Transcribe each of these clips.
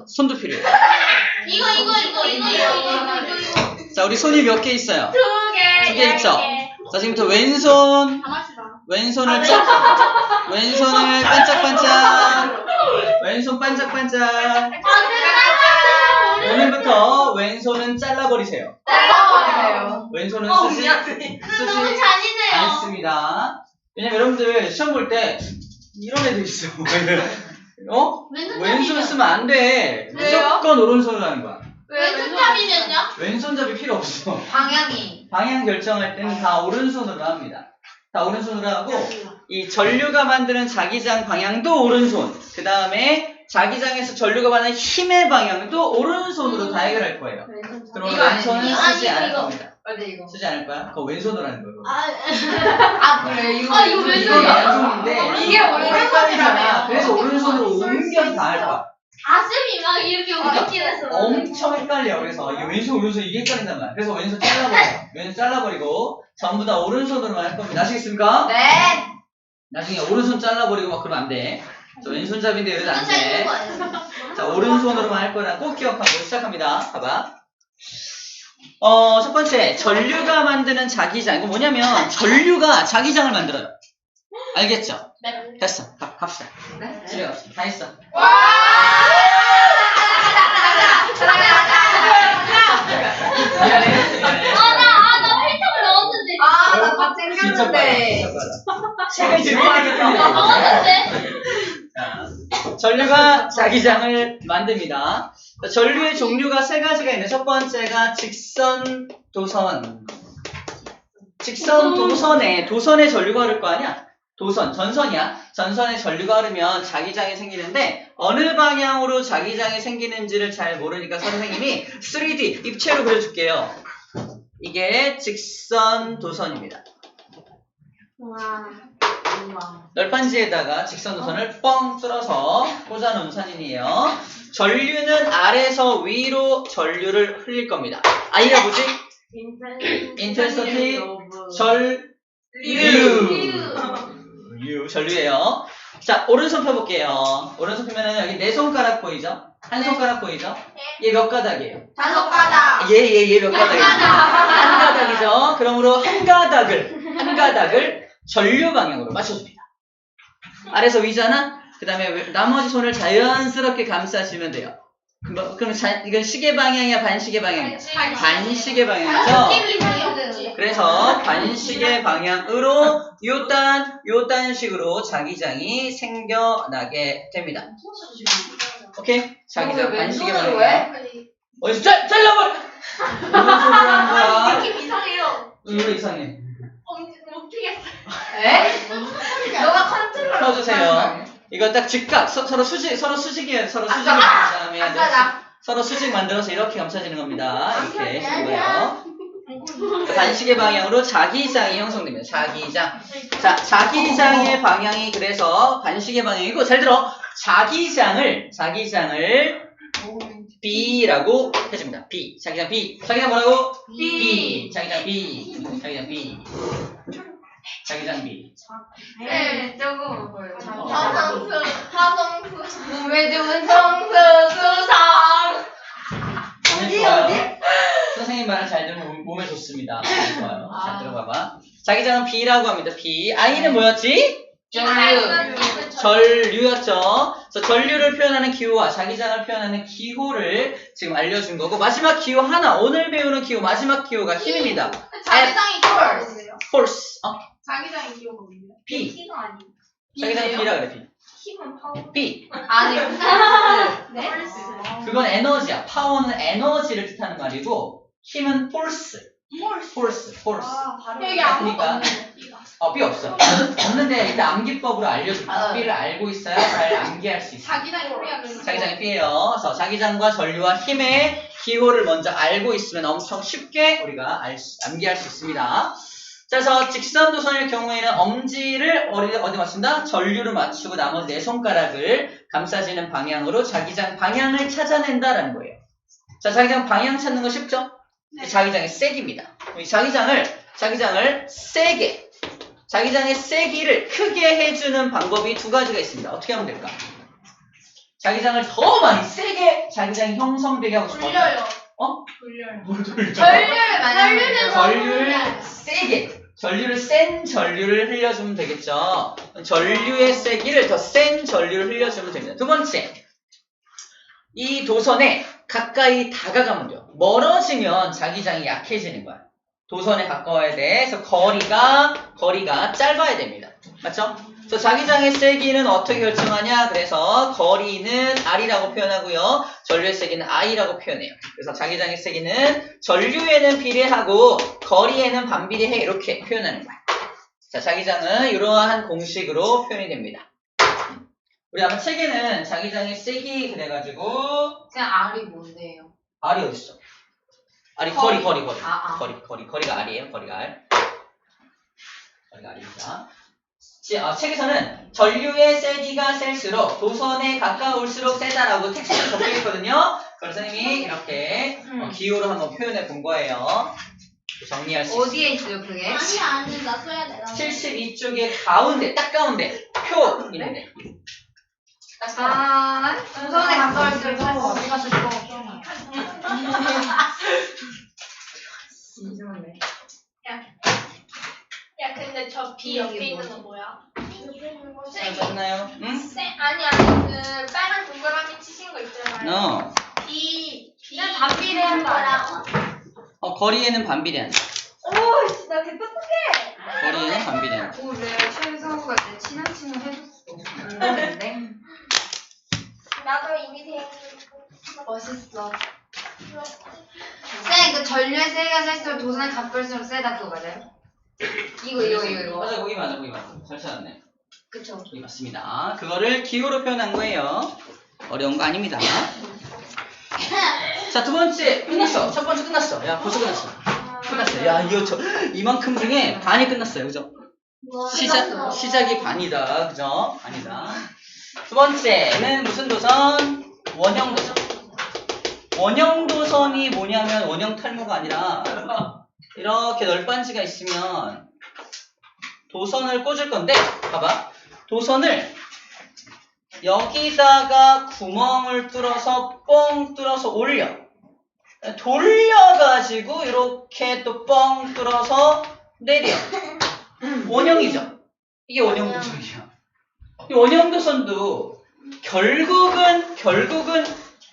손도 필요해요. 이거. 자, 우리 손이 몇 개 있어요? 2개. 2개 있죠? 자, 지금부터 왼손을 왼손을 반짝반짝. 왼손 반짝반짝. 오늘부터 왼손은 잘라버리세요. 왼손은 쓰지 너무 잔인해요. 않습니다. 왜냐면 여러분들 시험 볼 때 이런 애들 있어. 왼손 쓰면 안 돼. 무조건 오른손으로 하는 거야. 왼손잡이면요? 왼손잡이 필요 없어. 방향이. 방향 결정할 때는 다 오른손으로 합니다. 다 오른손으로 하고 이 전류가 만드는 자기장 방향도 오른손. 그 다음에 자기장에서 전류가 받는 힘의 방향도 오른손으로 다 해결할 거예요. 그럼 왼손은 쓰지 않을 겁니다. 쓰지 않을 거야? 그거 왼손으로 하는 거예요. 그래. 이거 이게 왼손인데 이게 헷갈리잖아. 그래서 오른손으로 옮겨서 다 할 거야. 가슴이 막 이렇게 움직이면서. 엄청 헷갈려. 그래서 이게 왼손 오른손 이게 헷갈린단 말이야. 그래서 왼손 잘라버리고 전부 다 오른손으로만 할 겁니다. 아시겠습니까? 네. 나중에 오른손 잘라버리고 막 그러면 안 돼. 저 왼손잡이인데 이러면 안 돼. 거예요. 자, 오른손으로만 할 거라 꼭 기억하고 시작합니다. 봐봐. 첫 번째, 전류가 만드는 자기장. 이거 뭐냐면, 전류가 자기장을 만들어요. 알겠죠? 네. 됐어. 갑시다. 네. 집에 갑시다. 다 했어. 와! 미안해. 나 필통 넣었는데. 나 밥 챙겼는데. 책을 집어하겠다. 넣었는데. 전류가 자기장을 만듭니다. 전류의 종류가 세 가지가 있는데 첫 번째가 직선, 도선. 직선, 도선에 전류가 흐를 거 아니야? 전선이야. 전선에 전류가 흐르면 자기장이 생기는데 어느 방향으로 자기장이 생기는지를 잘 모르니까 선생님이 3D 입체로 그려줄게요. 이게 직선, 도선입니다. 널판지에다가 직선도선을 뻥 뚫어서 꽂아놓은 사진이에요. 전류는 아래서 위로 전류를 흘릴 겁니다. 아이가 뭐지? 인텐서티 전류예요. 자, 오른손 펴볼게요. 오른손 펴면은 여기 네 손가락 보이죠? 한 손가락 보이죠? 얘 몇 가닥이에요? 5가닥. 얘 몇 가닥이에요? 한 가닥이죠? 그러므로 한 가닥을 전류 방향으로 맞춰줍니다. 아래서 위잖아? 그 다음에 나머지 손을 자연스럽게 감싸주면 돼요. 그럼 이건 시계 방향이야, 반시계 방향이야? 반시계 방향이죠? 그래서 반시계 방향으로 요딴 식으로 자기장이 생겨나게 됩니다. 오케이? 자기장 반시계 방향. 어디서 잘라버려! 무슨 소리를 하는 거야? 느낌 이상해요. 왜 이상해? 못 피겠어요. 에? 너가 컨트롤. 펴주세요. 이거 딱 직각 서로 수직 서로 수직 만들어서 이렇게 감싸지는 겁니다. 이렇게 하는 거예요. 반시계 방향으로 자기장이 형성됩니다. 자기장. 자, 자기장의 방향이 그래서 반시계 방향이고 잘 들어. 자기장을 B라고 해줍니다. B. 자기장 B. 자기장 뭐라고? B. 자기장 B. 자기장 B. 네, 조금 보여요. 화성수. 몸에 좋은 성수 수성. 어디? 선생님 말을 잘 들으면 몸에 좋습니다. 좋아요. 잘 들어봐봐. 자기장은 B라고 합니다. B. I는 뭐였지? 전류였죠. 그래서 전류를 표현하는 기호와 자기장을 표현하는 기호를 지금 알려준 거고 마지막 기호 하나. 오늘 배우는 기호 마지막 기호가 힘입니다. 자기장이 기호가 force. 자기장이 기호가 뭔데요? B. P가 아니에요. 자기장 B라 그래. B. 힘은 파워. B. 아니. 네? 그건 에너지야. 파워는 에너지를 뜻하는 말이고 힘은 force. 여기 아무것도 그러니까 없네. B 없어. 없는데 일단 암기법으로 알려줄게요. B를 알고 있어야 잘 암기할 수 있어요. 자기장이 B야. 자기장이 B예요. 그래서 자기장과 전류와 힘의 기호를 먼저 알고 있으면 엄청 쉽게 우리가 암기할 수 있습니다. 자, 그래서 직선도선일 경우에는 엄지를 어디 맞춘다? 전류를 맞추고 나머지 네 손가락을 감싸지는 방향으로 자기장 방향을 찾아낸다라는 거예요. 자, 자기장 방향 찾는 거 쉽죠? 네. 자기장의 세기입니다. 이 자기장을 세게, 자기장의 세기를 크게 해주는 방법이 두 가지가 있습니다. 어떻게 하면 될까? 자기장을 더 많이 세게 자기장이 형성되게 하고 싶어요. 돌려요. 어? 돌려요. 뭘 돌려? 전류를 만약에 전류를 세게, 전류를 센 전류를 흘려주면 되겠죠. 전류의 세기를 더 센 전류를 흘려주면 됩니다. 두 번째, 이 도선에 가까이 다가가면 돼요. 멀어지면 자기장이 약해지는 거야. 도선에 가까워야 돼. 그래서 거리가 짧아야 됩니다. 맞죠? 그래서 자기장의 세기는 어떻게 결정하냐? 그래서 거리는 R이라고 표현하고요. 전류의 세기는 I라고 표현해요. 그래서 자기장의 세기는 전류에는 비례하고 거리에는 반비례해. 이렇게 표현하는 거야. 자, 자기장은 이러한 공식으로 표현이 됩니다. 우리 아마 책에는 자기장의 세기 그래가지고 그냥 R이 뭔데요? R이 어딨어? R이 거리. 거리가 R이에요. 거리가 R. 거리가 R입니다. 책에서는 전류의 세기가 셀수록 도선에 가까울수록 세다라고 텍스트에 적혀 있거든요. 그래서 선생님이 이렇게 기호로 한번 표현해 본 거예요. 정리할 수 있어요. 어디에 있어요 그게? 아니, 나 써야 돼. 72쪽의 가운데, 딱 가운데 표 있는데. 아, 도선에 가까울수록 어디가 쓸거 이상하네. 야, 근데 저 B 옆에 있는 거 뭐야? 잘 봤나요? 응? 아니, 그 빨간 동그라미 치신 거 있잖아요. B. 그냥 반비례한 거 아니야? 거리에는 반비례한다. 오, 씨, 나 개똑똑해. 거리에는 반비례한다. 오, 내 최성우가 내 친한 친구 해줬어. 모르는데? 나도 이미 돼. 멋있어. 쌤, 그 전류의 세기가 셀수록 도선에 가까울수록 세다 그거 맞아요? 이거. 맞아, 거기 맞아. 잘 찾았네. 그쵸. 거기 맞습니다. 그거를 기호로 표현한 거예요. 어려운 거 아닙니다. 자, 두 번째 끝났어. 첫 번째 끝났어. 야, 벌써 끝났어. 야, 이만큼 중에 반이 끝났어요. 그죠? 시작이 반이다. 그죠? 반이다. 두 번째는 무슨 도선? 원형 도선. 원형 도선이 뭐냐면 원형 탈모가 아니라 이렇게 널빤지가 있으면 도선을 꽂을 건데, 봐봐. 도선을 여기다가 구멍을 뚫어서 뻥 뚫어서 올려. 돌려가지고 이렇게 또 뻥 뚫어서 내려. 원형이죠. 이게 원형 도선이야. 이 원형 도선도 결국은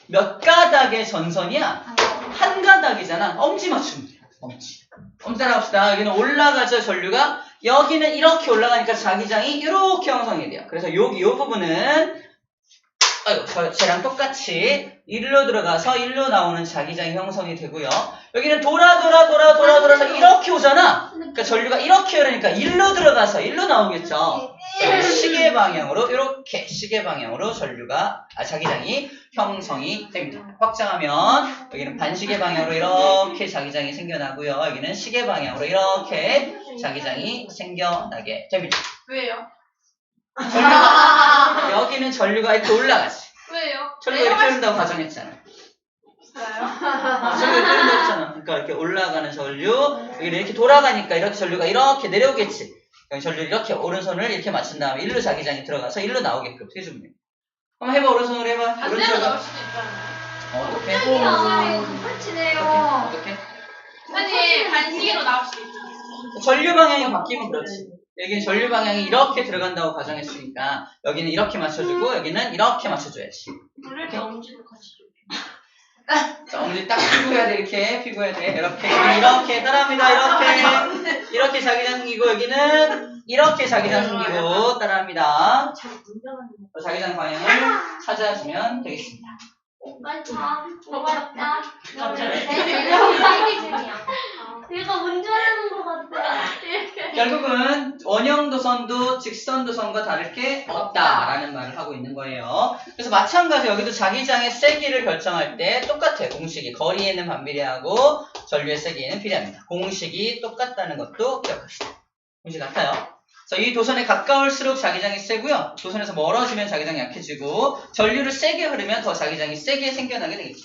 몇 가닥의 전선이야? 한 가닥이잖아. 엄지 맞추면 돼. 엄지 따라합시다. 여기는 올라가죠, 전류가. 여기는 이렇게 올라가니까 자기장이 이렇게 형성이 돼요. 그래서 여기 요 부분은 쟤랑 똑같이 일로 들어가서 일로 나오는 자기장이 형성이 되고요. 여기는 돌아서 이렇게 오잖아. 그러니까 전류가 이렇게 흐르니까 일로 들어가서 일로 나오겠죠. 시계 방향으로 이렇게 시계 방향으로 자기장이 형성이 됩니다. 확장하면 여기는 반시계 방향으로 이렇게 자기장이 생겨나고요. 여기는 시계 방향으로 이렇게 자기장이 생겨나게 됩니다. 왜요? 여기는 전류가 이렇게 올라가지. 왜요? 전류가 이렇게 흐른다고 가정했잖아. 전류가 이렇게 흐른다고 했잖아. 그러니까 이렇게 올라가는 전류, 여기는 이렇게 돌아가니까 이렇게 전류가 이렇게 내려오겠지. 여기 전류 이렇게 오른손을 이렇게 맞춘 다음에 일로 자기장이 들어가서 일로 나오게끔 해주면 돼. 한번 해봐. 오른손으로 해봐. 반대로 나올 수도 있잖아요. 어떻게? 똑같이네요. 어떻게? 아니, 반시계로 나올 수도 있잖아요. 전류 방향이 바뀌면 그렇지. 여기는 전류 방향이 이렇게 들어간다고 가정했으니까 여기는 이렇게 맞춰주고 여기는 이렇게 맞춰줘야지. 물을 때 엄지도 같이 줘. 자, 엄지 딱 피고해야 돼. 이렇게 피고해야 돼. 이렇게 따라합니다. 이렇게 자기장 생기고 여기는 이렇게 자기장 생기고 따라합니다. 자기장 방향을 찾아주면 되겠습니다. 빨리 가. 어렵다. 얘가 운전하는 것 같아. 결국은 원형 도선도 직선 도선과 다를 게 없다라는 말을 하고 있는 거예요. 그래서 마찬가지 여기도 자기장의 세기를 결정할 때 똑같아요. 공식이 거리에는 반비례하고 전류의 세기에는 비례합니다. 공식이 똑같다는 것도 기억합시다. 공식 같아요. 그래서 이 도선에 가까울수록 자기장이 세고요. 도선에서 멀어지면 자기장이 약해지고 전류를 세게 흐르면 더 자기장이 세게 생겨나게 되겠죠.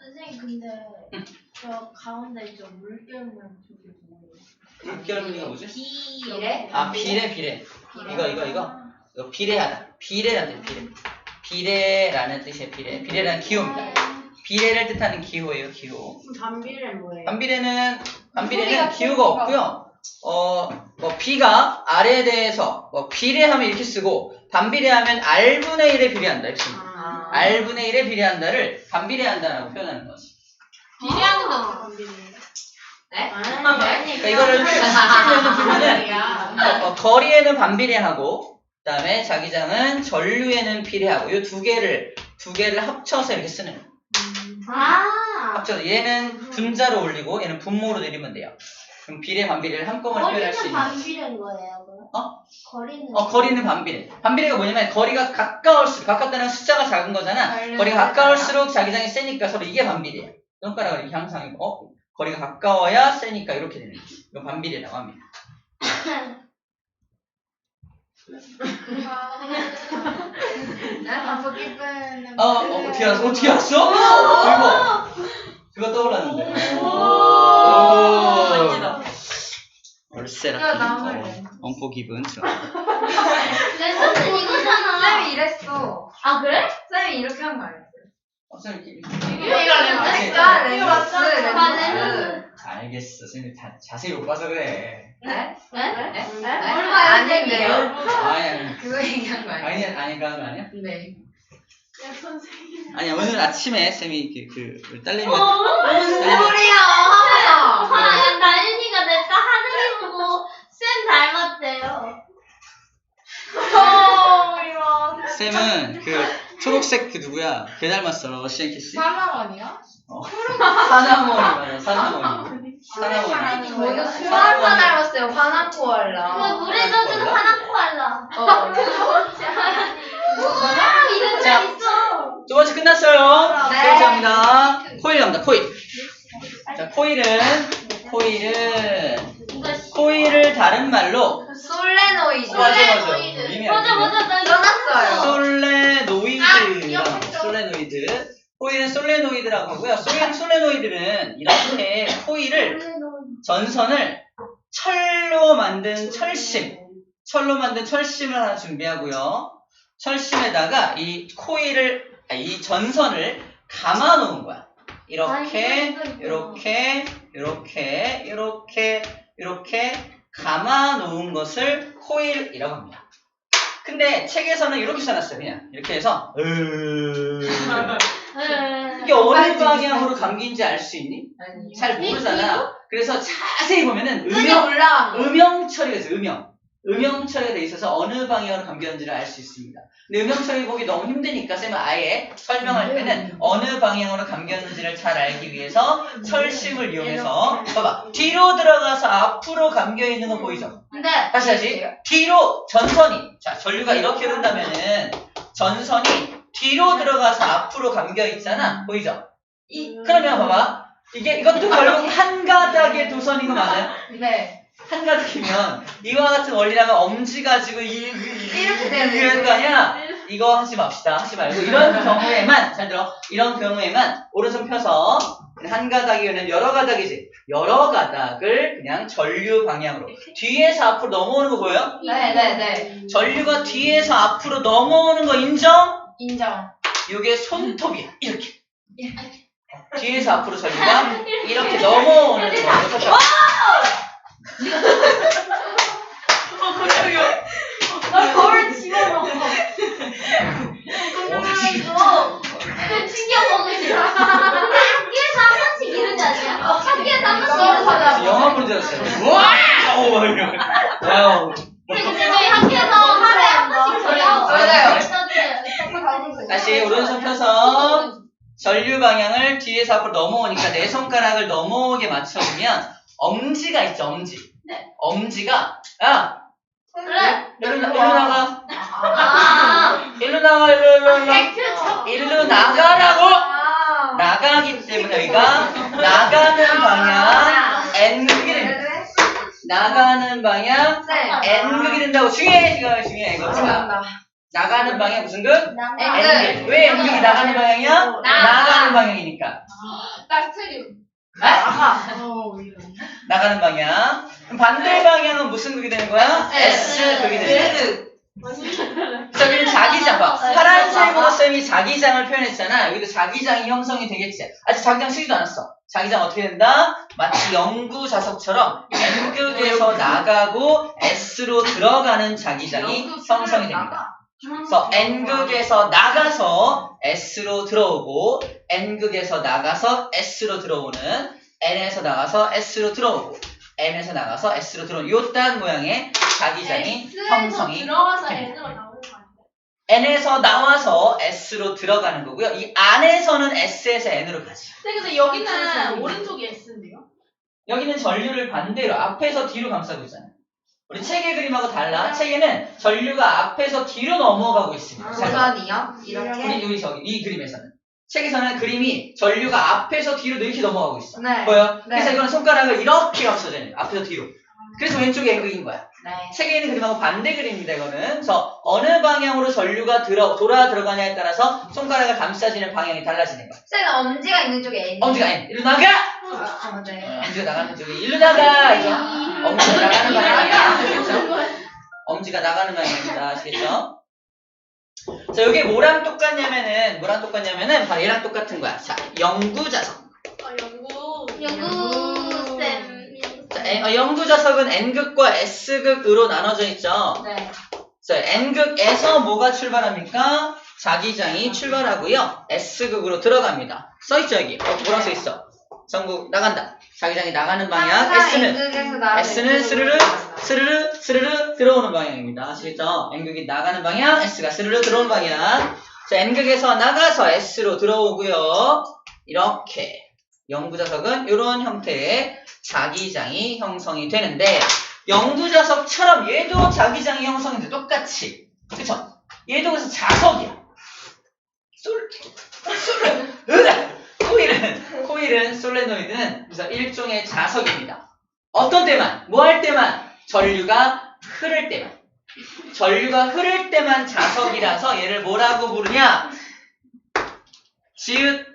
선생님 근데 저 가운데 저 물결 모양 저게 뭐예요? 물결 무늬가 뭐지? 비례? 아 비례. 이거. 이거 비례하다. 비례라는 뜻, 비례라는 뜻이에요. 비례라는 기호입니다. 비례를 뜻하는 기호예요. 기호. 반비례 뭐예요? 반비례는 기호가 없고요. 뭐 b가 r에 대해서 뭐 비례하면 이렇게 쓰고 반비례하면 r분의 1에 비례한다 이렇게 씁니다. r분의 1에 비례한다를 반비례한다라고 표현하는 거지. 비례하는 거 반비례. 네? 그러니까 이거를 실제로 보면은 거리에는 반비례하고 그다음에 자기장은 전류에는 비례하고 이 두 개를 합쳐서 이렇게 쓰는 거예요. 합쳐서 얘는 분자로 올리고 얘는 분모로 내리면 돼요. 그럼 비례 반비례를 한꺼번에 표현할 수 거리는 있는. 반비례인 거예요, 그럼? 거리는. 거리는 반비례. 반비례가 뭐냐면 거리가 가까울수록 가깝다는 숫자가 작은 거잖아. 거리가 가까울수록 자기장이 세니까 서로 이게 반비례야. 손가락을 이렇게 항상 이거 거리가 가까워야 세니까 이렇게 되는 거지. 이거 반비례라고 합니다. 어떻게 알았어? 어떻게 알았어? 그거 떠올랐는데. 멋지다. 얼세라. 엉포 기분 좋아. 레슨은 이거잖아. 쌤이 이랬어. 아, 그래? 쌤이 이렇게 한 거 알았어요. 선생님 이렇게. 이거 맞어. 렌즈. 알겠어. 선생님 다 자세히 못 봐서 그래. 네? 네? 네? 얼마야, 아닌데요. 아니. 그거 얘기한 거 아니에요? 아니 그런 거 아니야? 네. 야, 선생님. 아니야 오늘 아침에 쌤이 그 딸내미 무슨 네. 소리야? 야, 나윤이가 냈다 하늘이 보고 쌤 닮았대요. 이런. 쌤은 그 초록색 그 누구야? 걔 닮았어. 러시안 키스. 사람 아니야? 사나모니 맞아. 사나모니. 사나모니. 저도 코알라 닮았어요. 파나 코알라. 그 물에 젖은 파란 코알라. 이런 자. 거 있어. 두 번째 끝났어요. 네. 감사합니다. 코일 갑니다. 코일. 자 코일을 다른 말로 솔레노이드. 맞아. 맞아. 나 이거 써놨어요. 솔레노이드. 코일은 솔레노이드라고 하고요. 솔레노이드는 이렇게 코일을 전선을 철로 만든 철심을 하나 준비하고요. 철심에다가 이 전선을 감아 놓은 거야. 이렇게 감아 놓은 것을 코일이라고 합니다. 근데 책에서는 이렇게 써놨어요. 그냥 이렇게 해서 이게 어느 방향으로 감기인지 알 수 있니? 아니. 잘 모르잖아. 그래서 자세히 보면은 올라간 거. 음영 처리가 있어요. 음영 처리가 돼 있어서 어느 방향으로 감겼는지를 알 수 있습니다. 근데 음영 처리 보기 너무 힘드니까 쌤은 아예 설명할 때는 어느 방향으로 감겼는지를 잘 알기 위해서 철심을 이용해서 봐봐. 뒤로 들어가서 앞으로 감겨 있는 거 보이죠? 근데 다시 뒤로 전선이 자 전류가 이렇게 흐른다면은 전선이 뒤로 들어가서 앞으로 감겨 있잖아. 보이죠? 그러면 봐봐. 이것도 결국 한 가닥의 도선인 거 맞아요? 네. 한 가닥이면 이와 같은 원리라면 엄지 가지고 이렇게 되는 거 아니야? 이거 하지 맙시다. 하지 말고 이런 경우에만 잘 들어. 이런 경우에만 오른손 펴서 한 가닥이면 여러 가닥이지. 여러 가닥을 그냥 전류 방향으로 뒤에서 앞으로 넘어오는 거 보여요? 네. 전류가 뒤에서 앞으로 넘어오는 거 인정? 인정. 이게 손톱이야. 이렇게. 뒤에서 앞으로 전류가 이렇게 넘어오는 거. 나 거울 집어넣어. 챙겨 먹으시라. 학교에서 한 번씩 이러지 않냐? 학교에서 한 번씩 이러잖아. 영화 본 줄 알았어요. 와우! 와우! 근데 저희 학교에서 하루에 한 번씩 저요. 맞아요. 다시 오른손 펴서 전류 방향을 뒤에서 앞으로 넘어오니까 내 손가락을 넘어오게 맞춰주면 엄지가 있죠, 엄지. 네. 엄지가 야! 그래. 일로 나가. 아. 일로 나가. 일로 나가라고! 나가기 때문에 여기가 나가는 방향 N극이 됩니다. 나가는 방향 N극이 된다고 중요해 이거 자 나가는 방향 무슨 극? N극. 왜 N극이 나가는 방향이야? 나가는 방향이니까 나트륨. 나가는 방향. 그럼 반대 방향은 무슨 극이 되는 거야? S극이 되는 거야. 저기는 자기장 봐. 파란색으로 쌤이 자기장을 표현했잖아. 여기도 자기장이 형성이 되겠지. 아직 자기장 쓰지도 않았어. 자기장 어떻게 된다? 마치 영구 자석처럼 N극에서 나가고 S로 들어가는 자기장이 형성이 됩니다. 그래서 N극에서 나가서 S로 들어오고 N극에서 나가서 S로 들어오는 N에서 나가서 S로 들어오고 N에서 나가서 S로 들어오는 요딴 모양의 자기장이 형성이 들어가서 됩니다. N으로 나오는 거 아니야? N에서 나와서 S로 들어가는 거고요. 이 안에서는 S에서 N으로 가지. 근데 여기는 오른쪽이 S인데요? 여기는 전류를 반대로 앞에서 뒤로 감싸고 있잖아요. 우리 책의 그림하고 달라. 책에는 전류가 앞에서 뒤로 넘어가고 있습니다. 잘 봐. 도선이요? 이렇게? 우리 저기 이 그림에서는 책에서는 그림이 전류가 앞에서 뒤로 이렇게 넘어가고 있어. 네. 보여? 네. 그래서 이거는 손가락을 이렇게 감싸져 있는 거야. 앞에서 뒤로. 그래서 왼쪽이 N극인 거야. 네. 책에 있는 그림하고 반대 그림입니다. 이거는. 그래서 어느 방향으로 전류가 돌아 들어가냐에 따라서 손가락을 감싸지는 방향이 달라지는 거야. 쌤 엄지가 있는 쪽에 N. 엄지가 아니, 일로 나가! 맞아요. 엄지가 나가는 쪽이 일로 나가! 이거. 엄지가 나가는 방향이야. 아시겠죠? 엄지가 나가는 방향입니다. 아시겠죠? 자, 이게 뭐랑 똑같냐면은 바로 얘랑 똑같은 거야. 자, 영구자석. 연구쌤. 자, 영구자석은 N극과 S극으로 나눠져 있죠. 네. 자, N극에서 뭐가 출발합니까? 자기장이 출발하고요. S극으로 들어갑니다. 써있죠, 여기. 뭐라고 써있어? 전국 나간다. 자기장이 나가는 방향. S는 스르르 들어오는 방향입니다. 아시겠죠? N극이 나가는 방향, S가 스르르 들어오는 방향. 자, N극에서 나가서 S로 들어오고요. 이렇게 영구자석은 이런 형태의 자기장이 형성이 되는데 영구자석처럼 얘도 자기장이 형성인데 똑같이 그쵸? 얘도 그래서 자석이야. 코일은 솔레노이드는 그래서 일종의 자석입니다. 어떤 때만? 뭐 할 때만? 전류가 흐를 때만. 전류가 흐를 때만 자석이라서 얘를 뭐라고 부르냐? 지읒,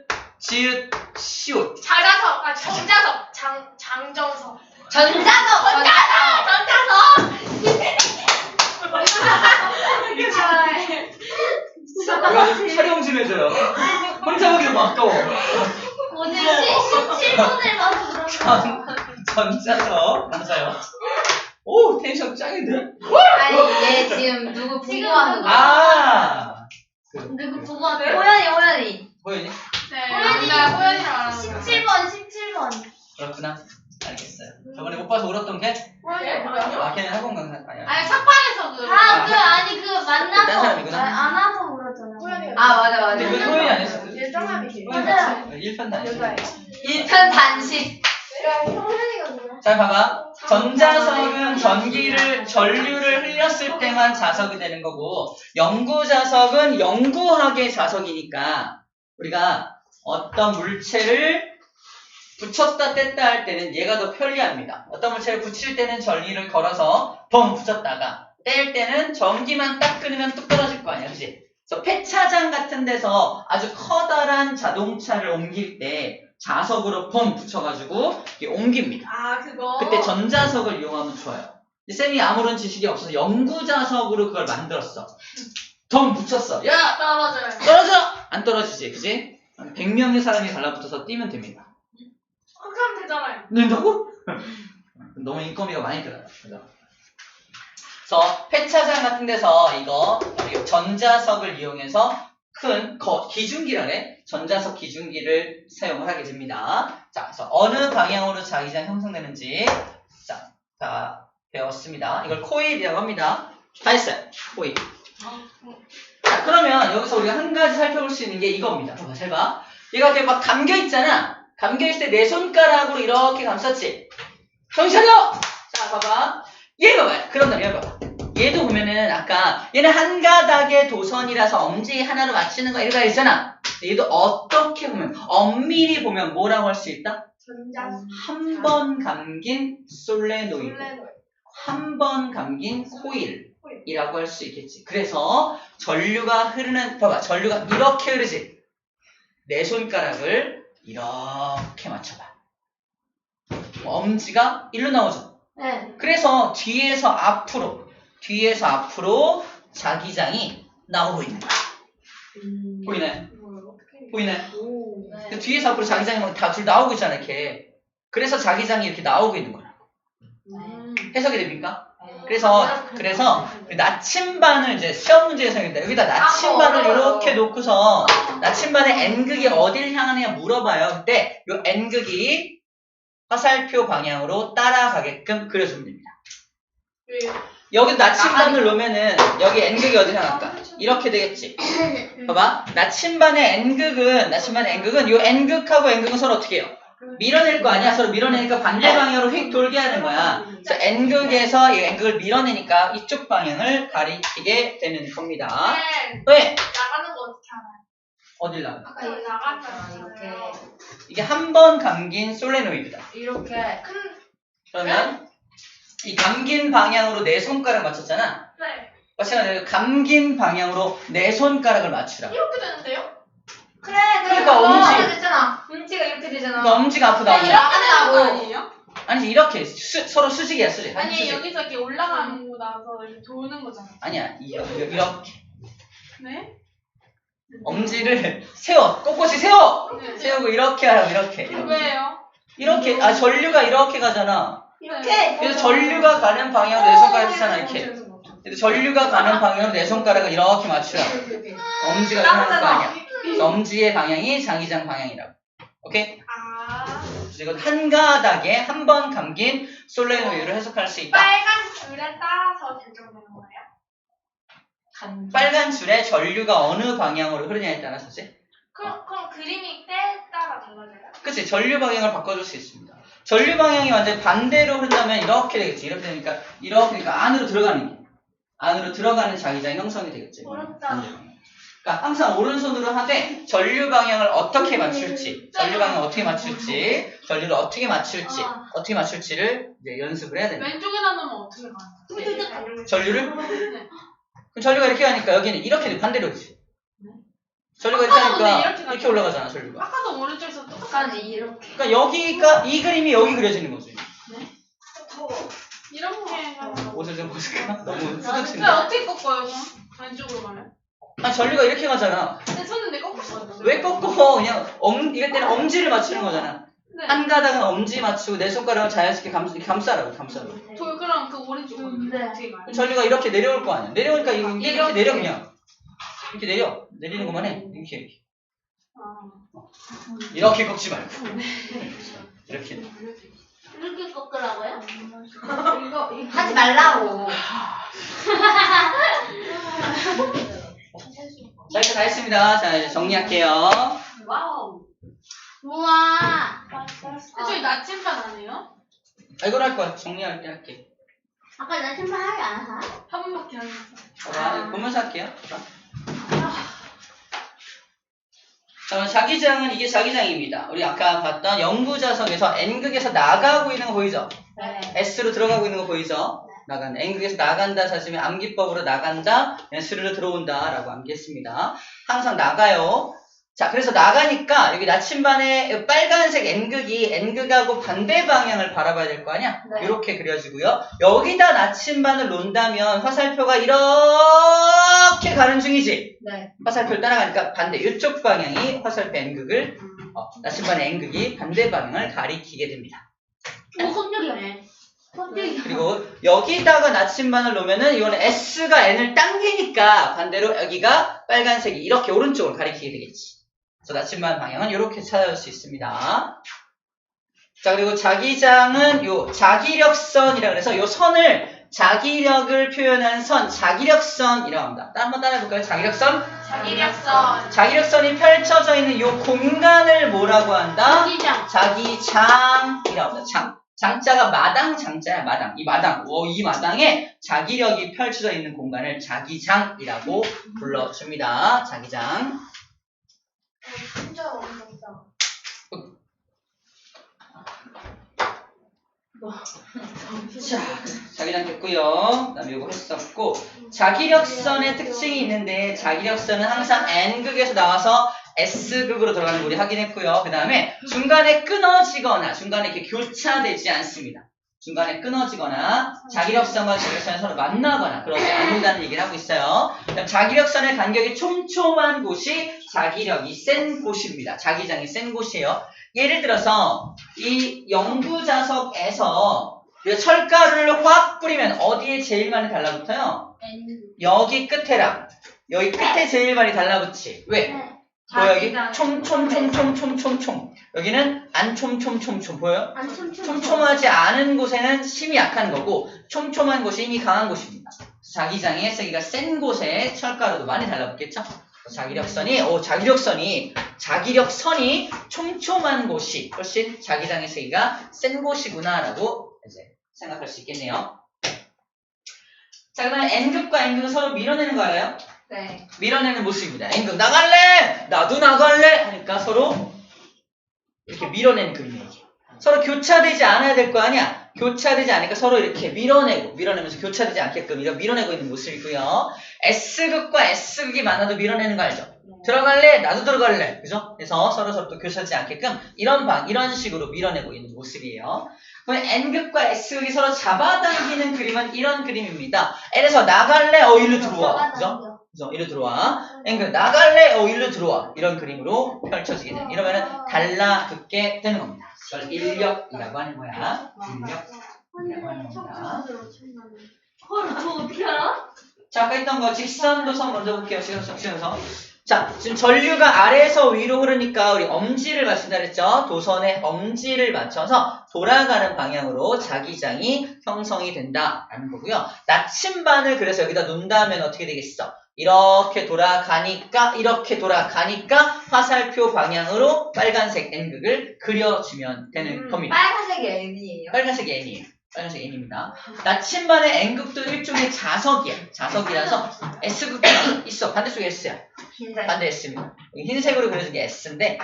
시옷. 자자석, 정자석, 장정석. 전자석! 이거 좀 촬영 좀 해줘요. 혼자 보기 너무 아까워. 오늘 17분을 봐서 그런 거. 전자석. 감사해요. 오, 텐션 짱인데? 아니, 얘 지금 누구 보고 하는 거야? 아! 누구 보고 왔대? 호연이. 보이니? 네, 호연이랑 호연이랑 17번. 그렇구나. 알겠어요. 저번에 못 봐서 울었던 게? 호연이 뭐야? 아, 걔는 학원 강사. 아니야. 아니 착방에서 그. 아니 그 딴 만나서 사람이구나. 안 와서 그러잖아. 아, 맞아. 근데 그 소연이 아니었어. 일정함이 길. 맞아요. 1편 단식. 여자애. 1편 단식. 호연이가 뭐야? 자, 봐봐. 전자석은 전류를 흘렸을 때만 자석이 되는 거고, 영구자석은 영구하게 자석이니까, 우리가 어떤 물체를 붙였다 뗐다 할 때는 얘가 더 편리합니다. 어떤 물체를 붙일 때는 전류를 걸어서 뻥 붙였다가, 뗄 때는 전기만 딱 끊으면 뚝 떨어질 거 아니야, 그치? 그래서 폐차장 같은 데서 아주 커다란 자동차를 옮길 때 자석으로 펑 붙여가지고 이렇게 옮깁니다. 아 그거. 그때 전자석을 이용하면 좋아요. 쌤이 아무런 지식이 없어서 영구자석으로 그걸 만들었어. 덩 붙였어. 야! 떨어져요. 떨어져! 안 떨어지지, 그지? 100명의 사람이 달라붙어서 뛰면 됩니다. 그렇게 하면 되잖아요. 된다고? 너무 인건비가 많이 들어요. 그죠? 그래서 폐차장 같은 데서 이거 전자석을 이용해서 큰 기중기라네. 전자석 기중기를 사용을 하게 됩니다. 자, 그래서 어느 방향으로 자기장 형성되는지 자, 배웠습니다. 이걸 코일이라고 합니다. 다 했어요. 코일. 자, 그러면 여기서 우리가 한 가지 살펴볼 수 있는 게 이겁니다. 봐봐, 잘 봐. 얘가 이렇게 막 감겨있잖아. 감겨있을 때 내 손가락으로 이렇게 감쌌지. 정신 차려! 자, 봐봐. 얘 봐봐요. 그런다면 얘 봐봐. 얘도 보면은 아까 얘는 한 가닥의 도선이라서 엄지 하나로 맞추는 거 이러다 있잖아. 얘도 어떻게 보면 엄밀히 보면 뭐라고 할 수 있다? 전자석. 한 번 감긴 솔레노이드. 한 번 감긴 코일이라고 할 수 있겠지. 그래서 전류가 흐르는 봐봐. 전류가 이렇게 흐르지. 내 손가락을 이렇게 맞춰봐. 엄지가 일로 나오죠. 네. 그래서 뒤에서 앞으로 자기장이 나오고 있는 거야. 보이나요? 보이나요? 그 뒤에서 앞으로 자기장이 다 둘 나오고 있잖아, 이렇게. 그래서 자기장이 이렇게 나오고 있는 거야. 해석이 됩니까? 그래서 그 나침반을 이제 시험 문제에 생겼다. 여기다 나침반을 이렇게 놓고서 나침반의 N극이 어디를 향하느냐 물어봐요. 그때 요 N극이 화살표 방향으로 따라가게끔 그려주면 됩니다. 여기 나침반을 놓으면은 여기 N극이 어디를 향할까? 이렇게 되겠지. 봐봐. 나침반의 N극은 요 N극하고 N극은 서로 어떻게 해요? 밀어낼 거 아니야? 서로 밀어내니까 반대 방향으로 휙 돌게 하는 거야. 그래서 N극에서 이 N극을 밀어내니까 이쪽 방향을 가리키게 되는 겁니다. 왜? 나가는 거 어떻게 알아요? 어딜 나가? 아까 이렇게 나갔잖아. 이렇게 이게 한 번 감긴 솔레노이드다. 이렇게 그러면 이 감긴 방향으로 내 손가락 맞췄잖아. 네. 마찬가지로 감긴 방향으로 내 손가락을 맞추라. 이렇게 되는데요? 그래 그러니까 엄지. 되잖아. 엄지가 이렇게 되잖아. 그러니까 엄지가 앞으로 나오냐? 나가는 거 아니에요? 아니지, 이렇게 서로 수직이야, 수직. 아니 수직. 여기서 이렇게 올라가는 거 나서 이렇게 도는 거잖아. 아니야, 이렇게 네? 엄지를 세워, 꼿꼿이 세워. 네. 세우고 이렇게 하라고, 이렇게. 왜요? 이렇게, 전류가 이렇게 가잖아. 이렇게. 그래서 전류가 가는 방향으로 내 손가락 치잖아, 이렇게. 그래서 전류가 가는 방향으로 내 손가락을 이렇게 맞추라. 엄지가 이렇게 하는 거 아니야. 그래서 엄지의 방향이 자기장 방향이라고. 오케이? 아. 그래서 이건 한 가닥에 한 번 감긴 솔레노이드를 해석할 수 있다. 빨간 줄에 따라서 결정되는 거예요? 빨간 줄에 전류가 어느 방향으로 흐르냐에 따라서지. 그럼 그림이 때에 따라 달라져요? 그치? 전류 방향을 바꿔줄 수 있습니다. 전류 방향이 완전 반대로 흐른다면 이렇게 되겠지. 이렇게 되니까 안으로 들어가는 게. 안으로 들어가는 자기장이 형성이 되겠지. 어렵다. 반대 방향. 그러니까 항상 오른손으로 하되 전류 방향을 어떻게 맞출지, 전류를 어떻게 맞출지를 이제 연습을 해야 됩니다. 왼쪽에다 놓으면 어떻게 가요? 전류를? 네. 그럼 전류가 이렇게 가니까 여기는 이렇게 돼, 반대로 오지. 전류가 이렇게 아까도 근데 하니까 이렇게 이렇게 올라가잖아, 전류가. 아까도 오른쪽에서 똑같이 이렇게 그러니까 여기가 이 그림이 여기 그려지는 거지. 이렇게 가면 옷을 좀 벗을까? 너무 근데 후드친다. 어떻게 꺾어요? 그럼? 왼쪽으로 가면? 전류가 이렇게 가잖아. 근데 손은 내 꺾을 수 없어. 왜 꺾어? 그냥 이럴 때는 엄지를 맞추는 거잖아. 네. 한 가닥은 엄지 맞추고 내 손가락을 자연스럽게 감싸라고. 그럼 그 오른쪽 어떻게 가요? 전류가 이렇게 내려올 거 아니야. 내려오니까 이렇게 내려 그냥. 이렇게 내리는 것만 해. 이렇게. 이렇게 꺾지 말고. 이렇게. 이렇게 꺾으라고요? 이거 하지 말라고. 자, 이렇게 다 했습니다. 자, 이제 정리할게요. 와우. 우와. 저희 나침반 아니에요? 이걸 할 거야. 정리할 때 할게. 아까 나 신발 하지 않았어? 한 번밖에 안 했어. 자, 보면서 할게요. 자, 자기장은 이게 자기장입니다. 우리 아까 봤던 영구자석에서 N극에서 나가고 있는 거 보이죠? 네. S로 들어가고 있는 거 보이죠? 나간다. N극에서 나간다 찾으면 암기법으로 나간다, S로 들어온다 라고 암기했습니다. 항상 나가요. 자, 그래서 나가니까 여기 나침반의 빨간색 N극이 N극하고 반대 방향을 바라봐야 될 거 아니야? 네. 이렇게 그려지고요. 여기다 나침반을 놓는다면 화살표가 이렇게 가는 중이지? 네. 화살표를 따라가니까 반대 이쪽 방향이 화살표 N극을 나침반의 N극이 반대 방향을 가리키게 됩니다. 오, 깜짝이야. 깜짝이야. 그리고 여기다가 나침반을 놓으면은 이거는 S가 N을 당기니까 반대로 여기가 빨간색이 이렇게 오른쪽을 가리키게 되겠지. 그래서 나침반 방향은 이렇게 찾아올 수 있습니다. 자, 그리고 자기장은 요 자기력선이라 그래서 요 선을 자기력을 표현하는 선, 자기력선이라고 합니다. 한번 따라해볼까요? 자기력선? 자기력선. 자기력선이 펼쳐져 있는 요 공간을 뭐라고 한다? 자기장. 자기장이라고 합니다. 장자가 마당 장자야, 마당. 이 마당에 자기력이 펼쳐져 있는 공간을 자기장이라고 불러줍니다. 자기장. 진짜 어렵다. 자, 자기장 됐고요. 그다음에 이거 했었고, 자기력선의 특징이 있는데 자기력선은 항상 N극에서 나와서 S극으로 들어가는 거 우리 확인했고요. 그 다음에 중간에 끊어지거나 중간에 이렇게 교차되지 않습니다. 중간에 끊어지거나 자기력선과 자기력선이 서로 만나거나 그러지 않는다는 얘기를 하고 있어요. 그럼 자기력선의 간격이 촘촘한 곳이 자기력이 센 곳입니다. 자기장이 센 곳이에요. 예를 들어서 이 영구자석에서 철가루를 확 뿌리면 어디에 제일 많이 달라붙어요? 여기 끝에랑 여기 끝에 제일 많이 달라붙지. 왜? 보여 여기? 촘촘촘촘촘촘. 여기는 안 촘촘촘촘 보여요? 촘촘하지 않은 곳에는 힘이 약한 거고 촘촘한 곳이 힘이 강한 곳입니다. 자기장의 세기가 센 곳에 철가루도 많이 달라붙겠죠? 자기력선이 촘촘한 곳이 훨씬 자기장의 세기가 센 곳이구나라고 이제 생각할 수 있겠네요. 자, 그러면 N극과 N극은 서로 밀어내는 거 알아요? 네. 밀어내는 모습입니다. N극 나갈래! 나도 나갈래! 하니까 서로 이렇게 밀어내는 그림이에요. 서로 교차되지 않아야 될 거 아니야? 교차되지 않으니까 서로 이렇게 밀어내면서 교차되지 않게끔 이렇게 밀어내고 있는 모습이고요. S극과 S극이 만나도 밀어내는 거 알죠? 들어갈래? 나도 들어갈래. 그죠? 그래서 서로 또 교차되지 않게끔 이런 식으로 밀어내고 있는 모습이에요. 그럼 N극과 S극이 서로 잡아당기는 그림은 이런 그림입니다. N에서 나갈래? 일로 들어와. 그죠? 이리로 들어와. N극 나갈래? 일로 들어와. 이런 그림으로 펼쳐지게 돼요. 이러면은 달라붙게 되는 겁니다. 이걸 인력이라고 하는 거야. 인력이라고 하는 겁니다. 저 어떻게 알아? 자, 아까 했던 거 직선도선 먼저 볼게요. 직선도선. 자, 지금 전류가 아래에서 위로 흐르니까 우리 엄지를 맞춘다 그랬죠? 도선의 엄지를 맞춰서 돌아가는 방향으로 자기장이 형성이 된다라는 거고요. 나침반을 그래서 여기다 놓는다면 어떻게 되겠어? 이렇게 돌아가니까 화살표 방향으로 빨간색 N극을 그려주면 되는 겁니다. 빨간색이 N이에요. 빨간색이 N이에요. 빨간색 N입니다. 나침반의 N극도 일종의 자석이야. 자석이라서 S극도 있어. 반대쪽에 S야. 흰색. 반대 S입니다. 흰색으로 그려진 게 S인데,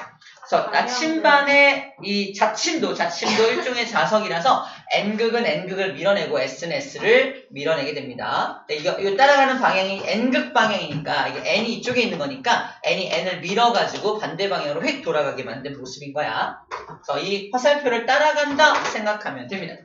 그래서 나침반의 이 자침도 일종의 자석이라서 N극은 N극을 밀어내고 S는 S를 밀어내게 됩니다. 이거 따라가는 방향이 N극 방향이니까 이게 N이 이쪽에 있는 거니까 N이 N을 밀어가지고 반대 방향으로 휙 돌아가게 만든 모습인 거야. 그래서 이 화살표를 따라간다 생각하면 됩니다.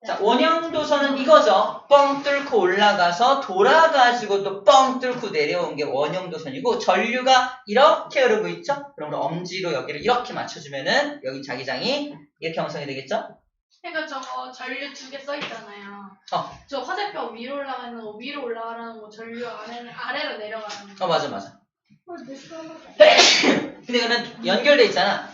자, 원형도선은 이거죠. 뻥 뚫고 올라가서 돌아가지고 또 뻥 뚫고 내려온 게 원형도선이고, 전류가 이렇게 흐르고 있죠? 그럼 엄지로 여기를 이렇게 맞춰주면은 여기 자기장이 이렇게 형성이 되겠죠? 그러니까 저거 전류 2개 써 있잖아요. 어. 저 화살표 위로 올라가는 거, 위로 올라가는 거, 전류 아래로 내려가는 거. 맞아. 근데 이거는 연결돼 있잖아.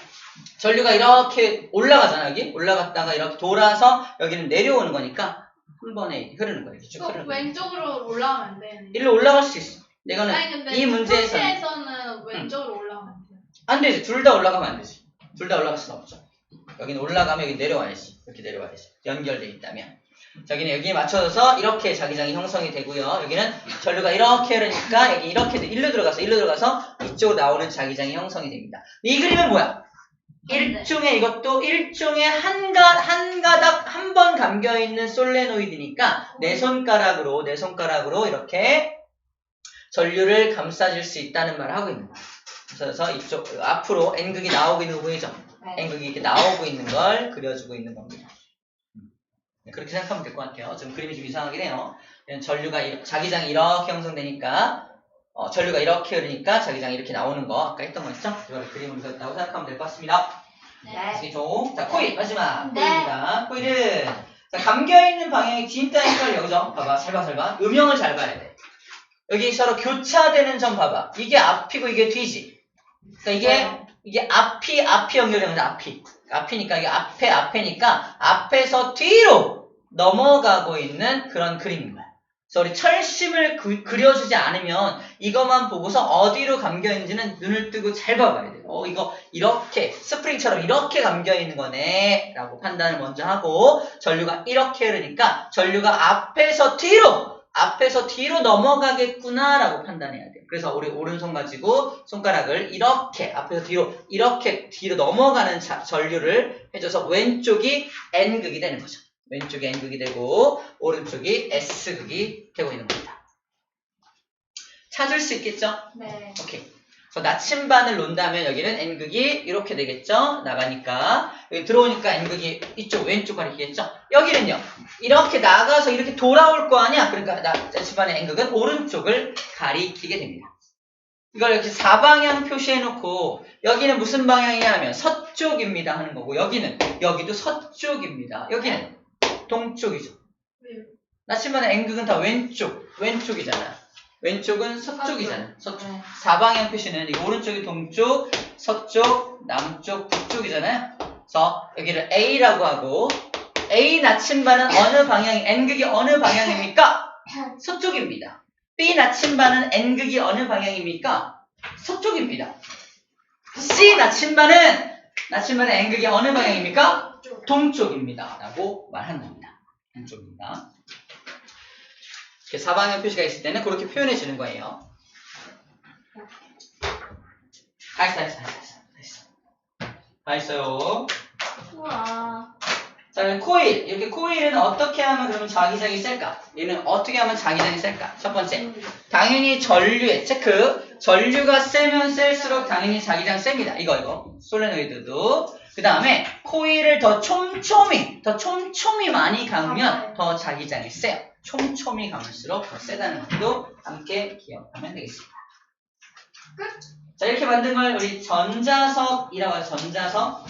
전류가 이렇게 올라가잖아, 여기. 올라갔다가 이렇게 돌아서 여기는 내려오는 거니까 한 번에 흐르는 거예요. 쭉 흐르는 거예요. 왼쪽으로 올라가면 안 되는. 일로 올라갈 수 있어. 이거는 아니, 근데 이 문제에서는 표시에서는 왼쪽으로 올라가면 안 돼요. 안 되지. 둘 다 올라가면 안 되지. 둘 다 올라갈 수는 없죠. 여기는 올라가면 여기 내려와야지. 이렇게 내려와야지. 연결돼 있다면. 여기는 여기에 맞춰져서 이렇게 자기장이 형성이 되고요. 여기는 전류가 이렇게 흐르니까 여기 이렇게 일로 들어가서 이쪽으로 나오는 자기장이 형성이 됩니다. 이 그림은 뭐야? 이것도 일종의 한 번 감겨있는 솔레노이드니까 내 손가락으로 이렇게 전류를 감싸줄 수 있다는 말을 하고 있는 거예요. 그래서 이쪽 앞으로 N극이 나오고 있는 거 보이죠? 네. N극이 이렇게 나오고 있는 걸 그려주고 있는 겁니다. 그렇게 생각하면 될 것 같아요. 지금 그림이 좀 이상하긴 해요. 전류가 자기장이 이렇게 형성되니까 전류가 이렇게 흐르니까 자기장이 이렇게 나오는 거 아까 했던 거 있죠? 이걸 그림으로 그렸다고 생각하면 될 것 같습니다. 네. 자, 코일 마지막 네. 코일입니다. 코일은 자, 감겨있는 방향이 진짜 헷갈려. 그죠? 봐봐, 잘 봐. 음영을 잘 봐야 돼. 여기 서로 교차되는 점 봐봐. 이게 앞이고 이게 뒤지. 그러니까 이게 앞이 연결되는 거죠. 앞이니까 이게 앞에니까 앞에서 뒤로 넘어가고 있는 그런 그림인 거야. 그래서 우리 철심을 그려주지 않으면 이것만 보고서 어디로 감겨있는지는 눈을 뜨고 잘 봐봐야 돼요. 이거 이렇게 스프링처럼 이렇게 감겨있는 거네 라고 판단을 먼저 하고, 전류가 이렇게 흐르니까 전류가 앞에서 뒤로 넘어가겠구나 라고 판단해야 돼요. 그래서 우리 오른손 가지고 손가락을 이렇게 앞에서 뒤로 넘어가는 전류를 해줘서 왼쪽이 N극이 되는 거죠. 왼쪽이 N극이 되고 오른쪽이 S극이 되고 있는 겁니다. 찾을 수 있겠죠? 네. 오케이. 그래서 나침반을 놓는다면 여기는 n극이 이렇게 되겠죠? 나가니까. 여기 들어오니까 n극이 이쪽 왼쪽 가리키겠죠? 여기는요. 이렇게 나가서 이렇게 돌아올 거 아니야? 그러니까 나침반의 n극은 오른쪽을 가리키게 됩니다. 이걸 이렇게 사방향 표시해놓고 여기는 무슨 방향이냐 하면 서쪽입니다 하는 거고 여기도 서쪽입니다. 여기는 동쪽이죠. 나침반의 n극은 다 왼쪽이잖아. 왼쪽은 서쪽이잖아. 서쪽. 사방향 표시는 이 오른쪽이 동쪽, 서쪽, 남쪽, 북쪽이잖아요. 그래서 여기를 A라고 하고 A 나침반은 어느 방향이 n극이 어느 방향입니까? 서쪽입니다. B 나침반은 n극이 어느 방향입니까? 서쪽입니다. C 나침반은 n극이 어느 방향입니까? 동쪽입니다. 라고 말하는 겁니다. 동쪽입니다. 이렇게 사방향 표시가 있을 때는 그렇게 표현해 주는 거예요. 다 있어요. 우와. 자, 그럼 코일. 이렇게 코일은 어떻게 하면 그러면 자기장이 셀까? 얘는 어떻게 하면 자기장이 셀까? 첫 번째. 당연히 전류에, 체크. 전류가 세면 셀수록 당연히 자기장 셉니다. 이거. 솔레노이드도. 그 다음에 코일을 더 촘촘히 많이 감으면 더 자기장이 세요. 촘촘히 감을수록 더 세다는 것도 함께 기억하면 되겠습니다. 자, 이렇게 만든 걸 우리 전자석이라고 하죠. 전자석.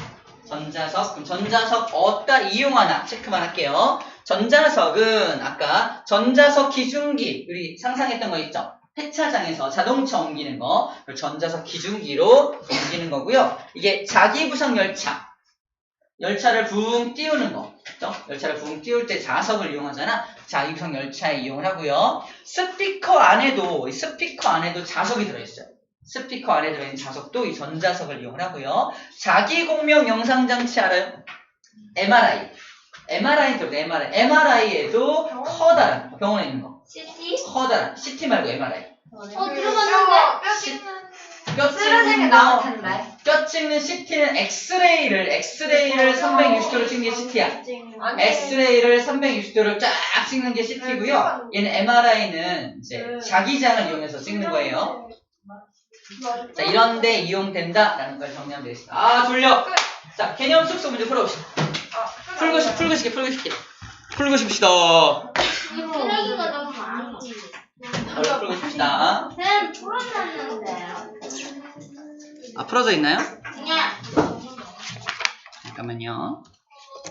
그럼 전자석 어디다 이용하나 체크만 할게요. 전자석은 아까 전자석 기중기 우리 상상했던 거 있죠? 폐차장에서 자동차 옮기는 거 전자석 기중기로 옮기는 거고요. 이게 자기부상 열차를 붕 띄우는 거 그렇죠? 열차를 붕 띄울 때 자석을 이용하잖아. 자기부상 열차에 이용을 하고요. 스피커 안에도 자석이 들어있어요. 스피커 안에 들어있는 자석도 이 전자석을 이용을 하고요. 자기공명 영상장치 알아요? MRI에도 커다란 병원에 있는 거. CT? 커다란 CT 말고 MRI. 들어봤는데? 뼈 쓰러지게 나올 텐데. 뼈 찍는 CT는 엑스레이를 360도로 찍는 게 CT야. 엑스레이를 360도를 쫙 찍는 게 CT고요. 얘는 MRI는 이제 자기장을 이용해서 찍는 거예요. 자, 이런데 이용된다라는 걸 정리하면 되겠습니다. 아, 졸려. 자, 개념 숙소 문제 풀어봅시다. 풀고 싶시다. 쓰레기가 너무 많지. 바로 풀고 싶시다. 쌤, 풀어놨는데. 아, 풀어져 있나요? 그냥. 잠깐만요.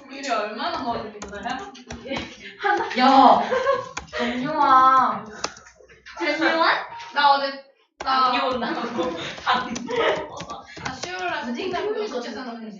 우리 얼마나 먹는 거야? 야, 정유아. 전유한? 나 어제 정유나. 수요일날 스팅장 국제선